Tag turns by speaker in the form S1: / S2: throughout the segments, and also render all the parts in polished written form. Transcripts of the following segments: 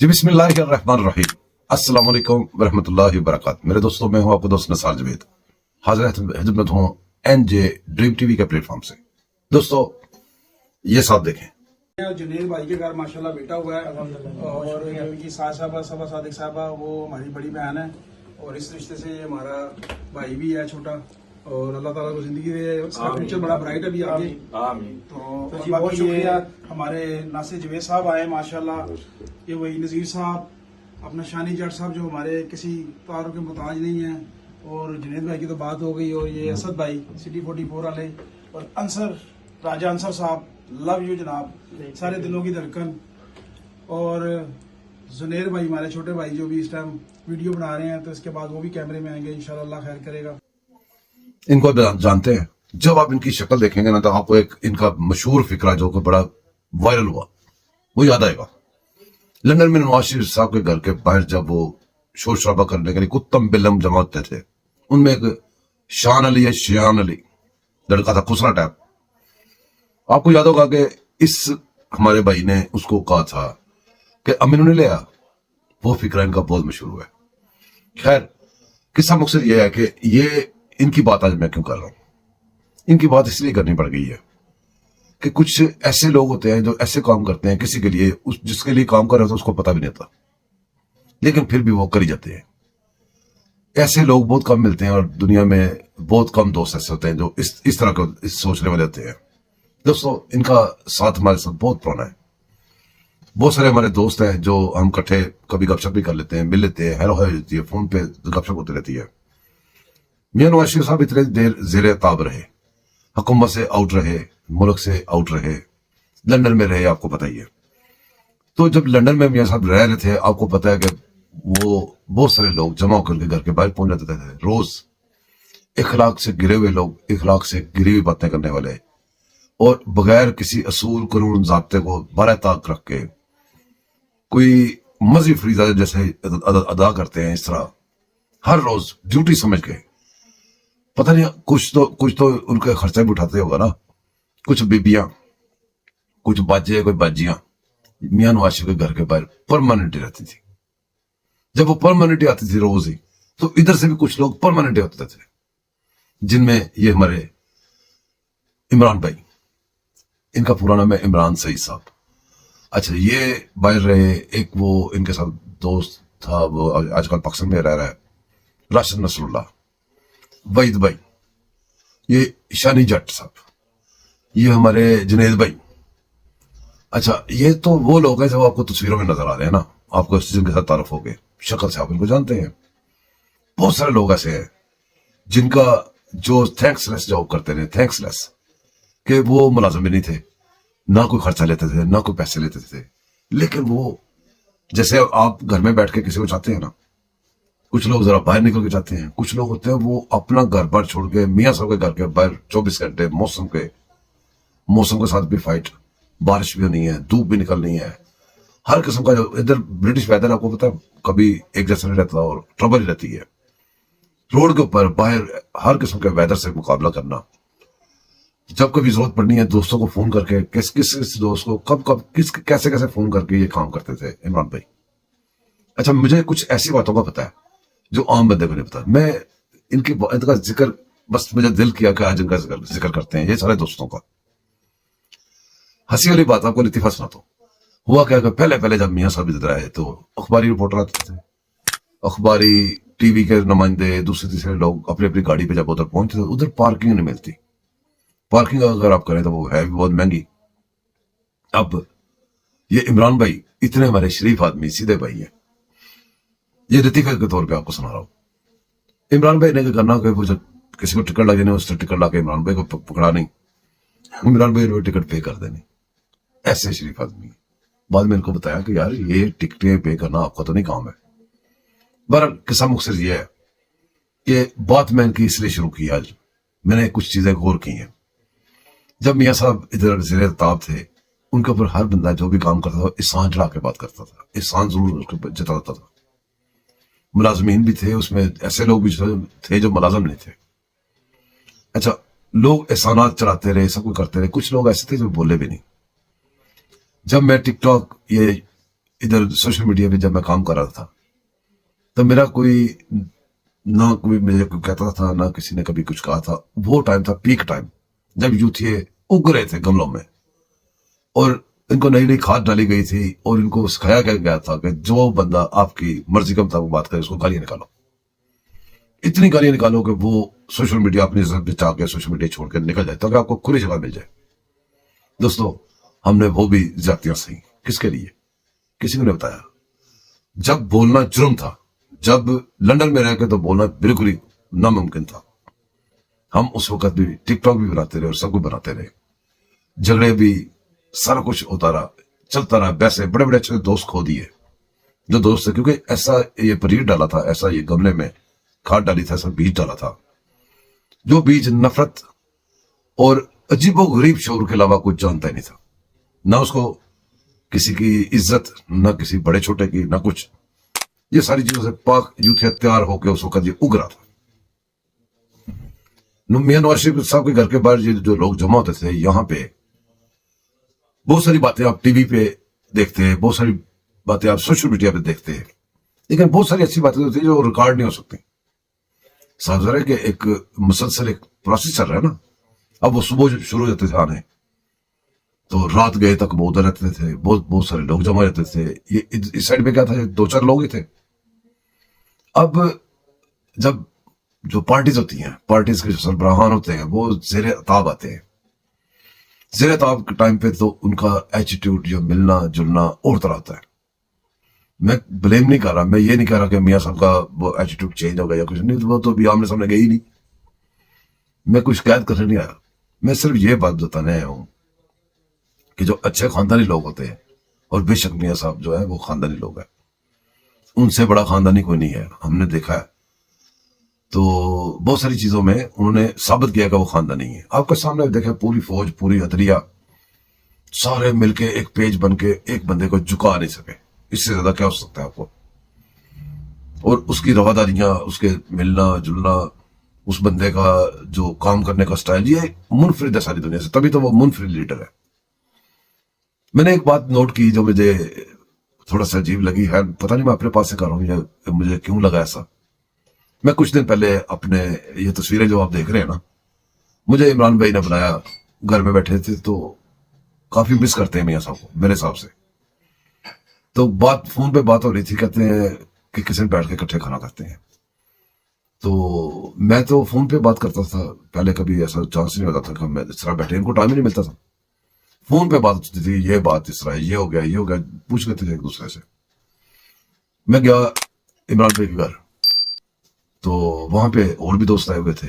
S1: جی بسم اللہ الرحمن الرحیم، السلام علیکم ورحمۃ اللہ وبرکاتہ۔ میرے دوستوں، میں ہوں آپ کا دوست نثار جاوید، حاضر خدمت ہوں این جے ڈریم ٹی وی کے پلیٹ فارم سے۔ دوستو یہ ساتھ دیکھیں،
S2: جنید بھائی کے گھر ماشاءاللہ بیٹا ہوا ہے، اور ان کی ساس صاحبہ صبا صادق صاحبہ وہ ہماری بڑی بہن ہے، اور اس رشتے سے یہ ہمارا بھائی بھی ہے چھوٹا، اور اللہ تعالیٰ کو زندگی دے، اس کا فیوچر بڑا برائٹ ہے بھی آگے۔ تو بہت شکریہ ہمارے ناصر جوید صاحب آئے ماشاءاللہ، یہ وہی نذیر صاحب، اپنا شانی جٹ صاحب جو ہمارے کسی تعارف کے محتاج نہیں ہیں، اور جنید بھائی کی تو بات ہو گئی، اور یہ اسد بھائی سٹی 44 والے، اور انصر راجہ انصر صاحب، لو یو جناب، سارے دلوں کی دھڑکن، اور زنیر بھائی ہمارے چھوٹے بھائی جو بھی اس ٹائم ویڈیو بنا رہے ہیں، تو اس کے بعد وہ بھی کیمرے میں آئیں گے انشاءاللہ، اللہ خیر کرے گا۔
S1: ان کو جانتے ہیں؟ جب آپ ان کی شکل دیکھیں گے نا تو آپ کو ایک ان کا مشہور فکرہ جو کہ بڑا وائرل ہوا وہ یاد آئے گا۔ لندن میں نواز شریف صاحب کے گھر کے باہر جب وہ شور شرابہ کرنے کے لیے کتم بلم جماتے تھے، ان میں ایک شان علی ہے، شیان علی لڑکا تھا، خسرا ٹائپ۔ آپ کو یاد ہوگا کہ اس ہمارے بھائی نے اس کو کہا تھا کہ امین نے لیا، وہ فکرہ ان کا بہت مشہور ہوا ہے۔ خیر، قصہ مقصد یہ ہے کہ یہ ان کی بات آج میں کیوں کر رہا ہوں؟ ان کی بات اس لیے کرنی پڑ گئی ہے کہ کچھ ایسے لوگ ہوتے ہیں جو ایسے کام کرتے ہیں کسی کے لیے، جس کے لیے کام کر رہے ہوتے اس کو پتہ بھی نہیں ہوتا، لیکن پھر بھی وہ کری جاتے ہیں۔ ایسے لوگ بہت کم ملتے ہیں، اور دنیا میں بہت کم دوست ایسے ہوتے ہیں جو اس طرح کے سوچنے والے ہوتے ہیں۔ دوستو، ان کا ساتھ ہمارے ساتھ بہت پرانا ہے۔ بہت سارے ہمارے دوست ہیں جو ہم کٹھے کبھی گپ شپ بھی کر لیتے ہیں، مل لیتے ہیں، ہیلو ہائی ہوتی ہے، فون پہ گپ شپ ہوتی رہتی ہے۔ میاں نواز شریف صاحب اتنے دیر زیر تاب رہے، حکومت سے آؤٹ رہے، ملک سے آؤٹ رہے، لندن میں رہے، آپ کو پتہ ہی ہے۔ تو جب لندن میں میاں صاحب رہ رہے تھے، آپ کو پتہ ہے کہ وہ بہت سارے لوگ جمع ہو کر کے گھر کے باہر پہنچ جاتے تھے، روز اخلاق سے گرے ہوئے لوگ، اخلاق سے گری ہوئی باتیں کرنے والے، اور بغیر کسی اصول قانون ضابطے کو بالائے طاق رکھ کے کوئی مذہبی فریضہ جیسے ادا کرتے ہیں، اس طرح ہر روز ڈیوٹی سمجھ کے۔ پتہ نہیں کچھ تو ان کے خرچہ بھی اٹھاتے ہوگا نا، کچھ بیبیاں، کچھ باجے، کوئی باجیاں میاں نواز شریف کے گھر کے باہر پرماننٹ رہتی تھی۔ جب وہ پرماننٹ آتی تھی روز ہی، تو ادھر سے بھی کچھ لوگ پرماننٹ ہوتے تھے، جن میں یہ ہمارے عمران بھائی، ان کا پورا نام ہے عمران سعید صاحب۔ اچھا، یہ باہر رہے۔ ایک وہ ان کے ساتھ دوست تھا، وہ آج کل پاکستان میں رہ رہا ہے، راشد نصر اللہ، وحید بھائی، یہ شانی جٹ صاحب، یہ ہمارے جنید بھائی۔ اچھا، یہ تو وہ لوگ ہیں جو آپ کو تصویروں میں نظر آ رہے ہیں نا، آپ کو جن کے ساتھ تعارف ہو گئے، شکل سے آپ ان کو جانتے ہیں۔ بہت سارے لوگ ایسے ہیں جن کا جو تھینکس لیس جاب کرتے رہے، تھینکس لیس، کہ وہ ملازم بھی نہیں تھے، نہ کوئی خرچہ لیتے تھے، نہ کوئی پیسے لیتے تھے، لیکن وہ جیسے آپ گھر میں بیٹھ کے کسی کو چاہتے ہیں نا، کچھ لوگ ذرا باہر نکل کے چاہتے ہیں، کچھ لوگ ہوتے ہیں وہ اپنا گھر بار چھوڑ کے میاں صاحب کے گھر کے باہر 24 گھنٹے موسم کے ساتھ بھی فائٹ، بارش بھی ہونی ہے، دھوپ بھی نکلنی ہے، ہر قسم کا۔ جو ادھر برٹش ویدر آپ کو پتا ہے کبھی ایک جیسا نہیں رہتا، اور ٹربل ہی رہتی ہے روڈ کے اوپر باہر، ہر قسم کے ویدر سے مقابلہ کرنا۔ جب کبھی ضرورت پڑنی ہے دوستوں کو فون کر کے، کس دوست کو کب کیسے فون کر کے یہ کام کرتے تھے عمران بھائی۔ اچھا، مجھے کچھ ایسی باتوں کا پتا ہے جو عام بندے کو نہیں پتا۔ میں ان کا ذکر بس مجھے دل کیا کہ آج ان کا ذکر کرتے ہیں، یہ سارے دوستوں کا۔ ہنسی والی بات آپ کو لطیفہ سناتا ہوں۔ ہوا کیا کہ پہلے جب میاں صاحب ادھر آئے تو اخباری رپورٹر آتے تھے، اخباری ٹی وی کے نمائندے، دوسرے تیسرے لوگ اپنی اپنی گاڑی پہ جب ادھر پہنچتے تھے، ادھر پارکنگ نہیں ملتی۔ پارکنگ اگر آپ کریں تو وہ ہے بھی بہت مہنگی۔ اب یہ عمران بھائی اتنے ہمارے شریف آدمی، سیدھے بھائی ہیں، یہ لطیفے کے طور پہ آپ کو سنا رہا ہوں۔ عمران بھائی نے کیا کرنا کہ وہ جب کسی کو ٹکٹ لگے نہیں، اس سے ٹکٹ لا کے عمران بھائی کو پکڑا نہیں، عمران بھائی نے ٹکٹ پے کر دینی۔ ایسے شریف آدمی ہیں۔ بعد میں ان کو بتایا کہ یار یہ ٹکٹیں پے کرنا آپ کا تو نہیں کام ہے۔ بہرحال قصہ مختصر یہ ہے کہ بات میں ان کی اس لیے شروع کی، آج میں نے کچھ چیزیں غور کی ہیں۔ جب میاں صاحب ادھر زیر تاب تھے، ان کے اوپر ہر بندہ جو بھی کام کرتا تھا احسان چڑھا کے بات کرتا تھا، احسان ضرور اس کے جتاتا تھا۔ ملازمین بھی تھے اس میں، ایسے لوگ بھی تھے جو ملازم نہیں تھے۔ اچھا، لوگ احسانات چڑھاتے رہے، سب کچھ کرتے رہے، کچھ لوگ ایسے تھے جو بولے بھی نہیں۔ جب میں ٹک ٹاک یہ ادھر سوشل میڈیا پہ جب میں کام کر رہا تھا تو میرا کوئی نہ کوئی مجھے کوئی کہتا تھا نہ کسی نے کبھی کچھ کہا تھا. وہ ٹائم تھا پیک ٹائم جب یوتھ یہ اگ رہے تھے گملوں میں اور ان کو نئی نئی کھاد ڈالی گئی تھی اور ان کو سکھایا گیا تھا کہ جو بندہ آپ کی مرضی کا مطابق بات کرے اس کو گالیاں نکالو, اتنی گالیاں نکالو کہ وہ سوشل میڈیا اپنی عزت بچا کے سوشل میڈیا چھوڑ کے نکل جائے تاکہ آپ کو کھلی جگہ مل جائے. دوستو ہم نے وہ بھی زیادتیاں سہی. کس کے لیے؟ کسی کو نہیں بتایا. جب بولنا جرم تھا, جب لندن میں رہ کے تو بولنا بالکل ہی ناممکن تھا, ہم اس وقت بھی ٹک ٹاک بھی بناتے رہے اور سب کچھ بناتے رہے, جھگڑے بھی, سارا کچھ ہوتا رہا, چلتا رہا. ویسے بڑے بڑے اچھے دوست کھو دیے جو دوست تھے, کیونکہ ایسا یہ پریر ڈالا تھا, ایسا یہ گملے میں کھاد ڈالی تھا, ایسا بیج ڈالا تھا جو بیج نفرت اور عجیب و غریب شعور کے علاوہ کچھ جانتا ہی نہیں تھا. نہ اس کو کسی کی عزت, نہ کسی بڑے چھوٹے کی, نہ کچھ. یہ ساری چیزوں سے پاک یوتھ تیار ہو کے اس وقت یہ اگرا تھا. میاں نواز شریف صاحب کے گھر کے باہر یہ جو لوگ جمع ہوتے تھے, یہاں پہ بہت ساری باتیں آپ ٹی وی پہ دیکھتے ہیں, بہت ساری باتیں آپ سوشل میڈیا پہ دیکھتے ہیں, لیکن بہت ساری اچھی باتیں ہوتی ہیں جو ریکارڈ نہیں ہو سکتی. صاحب ذرا کہ ایک مسلسل ایک پروسیس چل رہا ہے نا. اب وہ صبح شروع ہو جاتے تھے آنے تو رات گئے تک وہ ادھر رہتے تھے, بہت سارے لوگ جمع رہتے تھے. یہ اس سائڈ پہ کیا تھا, 2-4 لوگ ہی تھے. اب جب جو پارٹیز ہوتی ہیں, پارٹیز کے جو سربراہان ہوتے ہیں وہ زیر اطاب آتے ہیں. زیر اطاب کے ٹائم پہ تو ان کا ایٹیٹیوڈ جو ملنا جلنا اور طرح ہوتا ہے. میں بلیم نہیں کر رہا, میں یہ نہیں کہہ رہا کہ میاں صاحب کا وہ ایٹیٹیوڈ چینج ہو گیا یا کچھ نہیں, وہ تو ابھی آمنے سامنے گئی نہیں. میں کچھ شکایت کرنے نہیں آیا, میں صرف یہ بات بتانے آیا ہوں کہ جو اچھے خاندانی لوگ ہوتے ہیں, اور بے شک میاں صاحب جو ہے وہ خاندانی لوگ ہیں, ان سے بڑا خاندانی کوئی نہیں ہے, ہم نے دیکھا ہے. تو بہت ساری چیزوں میں انہوں نے ثابت کیا کہ وہ خاندانی ہے. آپ کے سامنے دیکھا پوری فوج, پوری عدلیہ, سارے مل کے ایک پیج بن کے ایک بندے کو جھکا نہیں سکے. اس سے زیادہ کیا ہو سکتا ہے آپ کو؟ اور اس کی رواداریاں, اس کے ملنا جلنا, اس بندے کا جو کام کرنے کا سٹائل, یہ منفرد ہے ساری دنیا سے, تبھی تو وہ منفرد لیڈر ہے. میں نے ایک بات نوٹ کی جو مجھے تھوڑا سا عجیب لگی ہے, پتہ نہیں میں اپنے پاس سے کر رہا ہوں یا مجھے کیوں لگا ایسا. میں کچھ دن پہلے اپنے یہ تصویریں جو آپ دیکھ رہے ہیں نا, مجھے عمران بھائی نے بنایا, گھر میں بیٹھے تھے تو کافی مس کرتے ہیں میاں صاحب کو میرے حساب سے. تو بات فون پہ بات ہو رہی تھی, کہتے ہیں کہ کسی نے بیٹھ کے اکٹھے کھانا کرتے ہیں. تو میں تو فون پہ بات کرتا تھا پہلے, کبھی ایسا چانس نہیں ہوتا تھا کہ میں اس طرح بیٹھے, ان کو ٹائم ہی نہیں ملتا تھا. فون پہ بات ہوتی تھی, یہ بات اس طرح, یہ ہو گیا, یہ ہو گیا, پوچھ لیتے تھے ایک دوسرے سے. میں گیا عمران بھائی کے گھر, تو وہاں پہ اور بھی دوست آئے ہوئے تھے,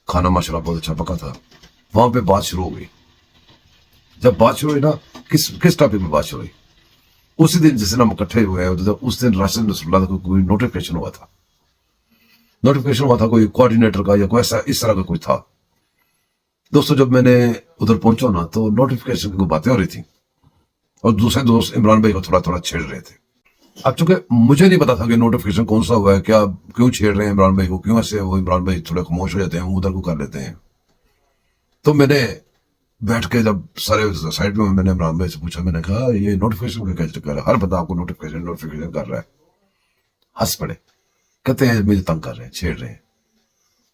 S1: کھانا ماشاءاللہ بہت اچھا پکا تھا. وہاں پہ بات شروع ہو گئی. جب بات شروع ہوئی نا, کس ٹاپک میں بات شروع ہوئی, اسی دن جس دن ہم اکٹھے ہوئے ہیں اس دن راشد نصر اللہ کا کوئی نوٹیفکیشن ہوا تھا, کوئی کوآرڈینیٹر کا یا کوئی ایسا اس طرح کا کوئی تھا. دوستو جب میں نے ادھر پہنچا نا تو نوٹیفکیشن کی کوئی باتیں ہو رہی تھی, اور دوسرے دوست عمران بھائی کو تھوڑا تھوڑا چھیڑ رہے تھے. اب چونکہ مجھے نہیں پتا تھا کہ نوٹیفکیشن کون سا ہوا ہے, کیا کیوں چھیڑ رہے ہیں عمران بھائی کو, کیوں ایسے وہ عمران بھائی تھوڑے خاموش ہو جاتے ہیں, ادھر کو کر لیتے ہیں. تو میں نے بیٹھ کے جب سارے سائڈ میں نے عمران بھائی سے پوچھا, میں نے کہا یہ نوٹیفکیشن کا کیا چکر ہے, ہر بندہ آپ کو نوٹیفکیشن کر رہا ہے. ہنس پڑے, کہتے ہیں مجھے تنگ کر رہے ہیں, چھیڑ رہے ہیں.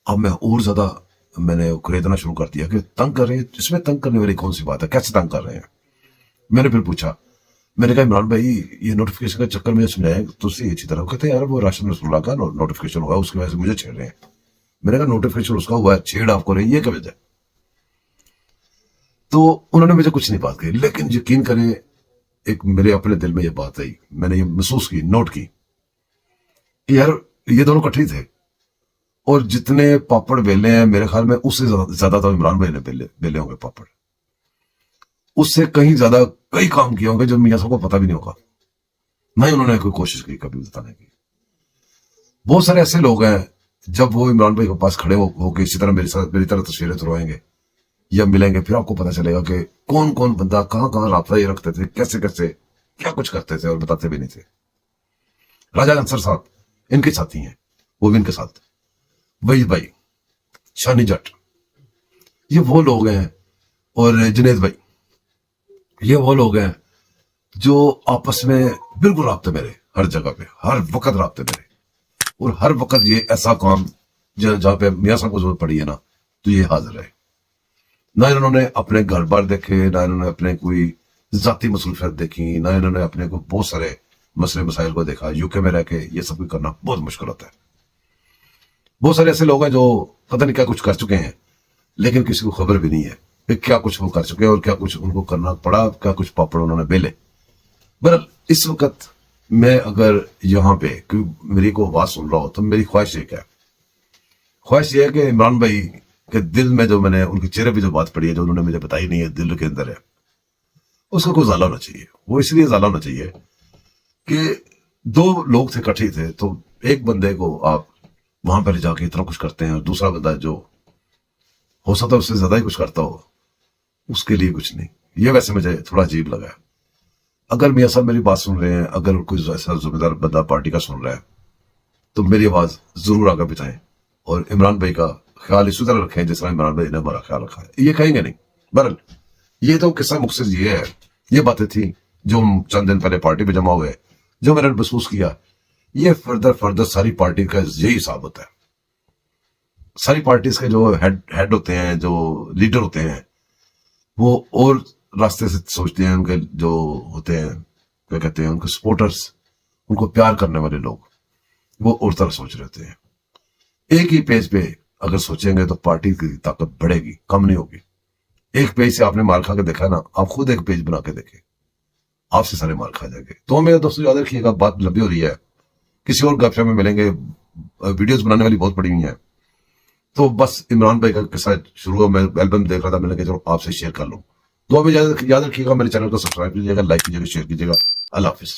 S1: اب میں اور زیادہ میں نے خریدنا شروع کر دیا کہ تنگ کر رہے ہیں, اس میں تنگ کرنے والی کون سی بات ہے, کیسے تنگ کر رہے ہیں. میں نے پھر پوچھا, میں نے کہا عمران بھائی یہ نوٹیفکیشن کا چکر مجھے سمجھائیں تو سے اچھی طرح. کہتے ہیں یار وہ راشد نصر اللہ کا نوٹیفکیشن ہوا, اس کی وجہ سے مجھے چھیڑ رہے ہیں. میں نے کہا نوٹیفکیشن اس کا ہوا ہے, چھیڑ آپ کو رہے ہیں, یہ کیا وجہ ہے. تو انہوں نے مجھے کچھ نہیں بات کہی, لیکن یقین کریں ایک میرے اپنے دل میں یہ بات آئی, میں نے یہ محسوس کی, نوٹ کی کہ یار یہ دونوں کٹھے تھے, اور جتنے پاپڑ بیلے ہیں میرے خیال میں اس سے زیادہ تو عمران بھائی نے بیلے ہوں گے پاپڑ, اس سے کہیں زیادہ کئی کام کیے ہوں گے جو میاں صاحب کو پتہ بھی نہیں ہوگا. نہ ہی انہوں نے کوئی کوشش کی کبھی بتانے کی. بہت سارے ایسے لوگ ہیں جب وہ عمران بھائی کے پاس کھڑے ہو کے اسی طرح میری طرح تصویریں تروائیں گے یا ملیں گے, پھر آپ کو پتہ چلے گا کہ کون کون بندہ کہاں کہاں رابطہ یہ رکھتے تھے, کیسے کیسے کیا کچھ کرتے تھے اور بتاتے بھی نہیں تھے. راجہ انصر صاحب ان کے ساتھی ہیں, وہ بھی ان کے ساتھ. وحید بھائی, شانی جٹ, یہ وہ لوگ ہیں, اور جنید بھائی, یہ وہ لوگ ہیں جو آپس میں بالکل رابطے میرے ہر جگہ پہ ہر وقت رابطے میرے, اور ہر وقت یہ ایسا کام جہاں پہ میاں صاحب کو ضرورت پڑی ہے نا تو یہ حاضر ہے. نہ انہوں نے اپنے گھر بار دیکھے, نہ انہوں نے اپنے کوئی ذاتی مصروفیت دیکھی, نہ انہوں نے اپنے کو بہت سارے مسئلے مسائل کو دیکھا. یو کے میں رہ کے یہ سب کچھ کرنا بہت مشکل ہوتا ہے. بہت سارے ایسے لوگ ہیں جو پتہ نہیں کیا کچھ کر چکے ہیں لیکن کسی کو خبر بھی نہیں ہے کہ کیا کچھ وہ کر چکے ہیں اور کیا کچھ ان کو کرنا پڑا, کیا کچھ پاپڑ انہوں نے بیلے. بہرحال اس وقت میں اگر یہاں پہ میری کو آواز سن رہا ہو تو میری خواہش یہ کیا ہے, خواہش یہ ہے کہ عمران بھائی کے دل میں جو میں نے ان کے چہرے پہ جو بات پڑی ہے, جو انہوں نے مجھے بتائی نہیں ہے, دل کے اندر ہے, اس کا کوئی ازالہ ہونا چاہیے. وہ اس لیے ازالہ ہونا چاہیے کہ دو لوگ تھے, کٹھے تھے, تو ایک بندے کو آپ وہاں پہ لے جا کے اتنا کچھ کرتے ہیں اور دوسرا بندہ جو ہو سکتا ہے اس سے زیادہ ہی کچھ کرتا ہو, اس کے لیے کچھ نہیں. یہ ویسے مجھے تھوڑا عجیب لگا ہے. اگر میاں صاحب میری بات سن رہے ہیں, اگر کوئی ایسا ذمہ دار بندہ پارٹی کا سن رہا ہے تو میری آواز ضرور آگے بتائیں اور عمران بھائی کا خیال اسی طرح رکھیں جس طرح عمران بھائی نے ہمارا خیال رکھا ہے. یہ کہیں گے نہیں. بہرحال یہ تو قصہ مقصد یہ ہے, یہ باتیں تھیں جو ہم چند دن پہلے پارٹی پہ جمع ہوئے, جو میں نے محسوس کیا. یہ فردر ساری پارٹی کا یہی حساب ہوتا ہے. ساری پارٹیز کے جو ہیڈ ہوتے ہیں, جو لیڈر ہوتے ہیں, وہ اور راستے سے سوچتے ہیں. ان کے جو ہوتے ہیں کیا کہتے ہیں, ان کے سپورٹرز, ان کو پیار کرنے والے لوگ, وہ اور طرح سوچ رہے ہوتے ہیں. ایک ہی پیج پہ اگر سوچیں گے تو پارٹی کی طاقت بڑھے گی, کم نہیں ہوگی. ایک پیج سے آپ نے مال کھا کے دیکھا نا, آپ خود ایک پیج بنا کے دیکھیں, آپ سے سارے مال کھا جائیں گے. تو میرے دوستوں یاد رکھیے گا, بات لمبی ہو رہی ہے, کسی اور گپ شپ میں ملیں گے. ویڈیوز بنانے والی بہت پڑی ہوئی ہیں. تو بس عمران بھائی کا قصہ شروع ہوا, میں البم دیکھ رہا تھا, میں نے کہا چلو آپ سے شیئر کر لوں. تو اب یاد رکھیے گا, میرے چینل کو سبسکرائب کیجیے گا, لائک کیجیے گا, شیئر کیجیے گا. اللہ حافظ.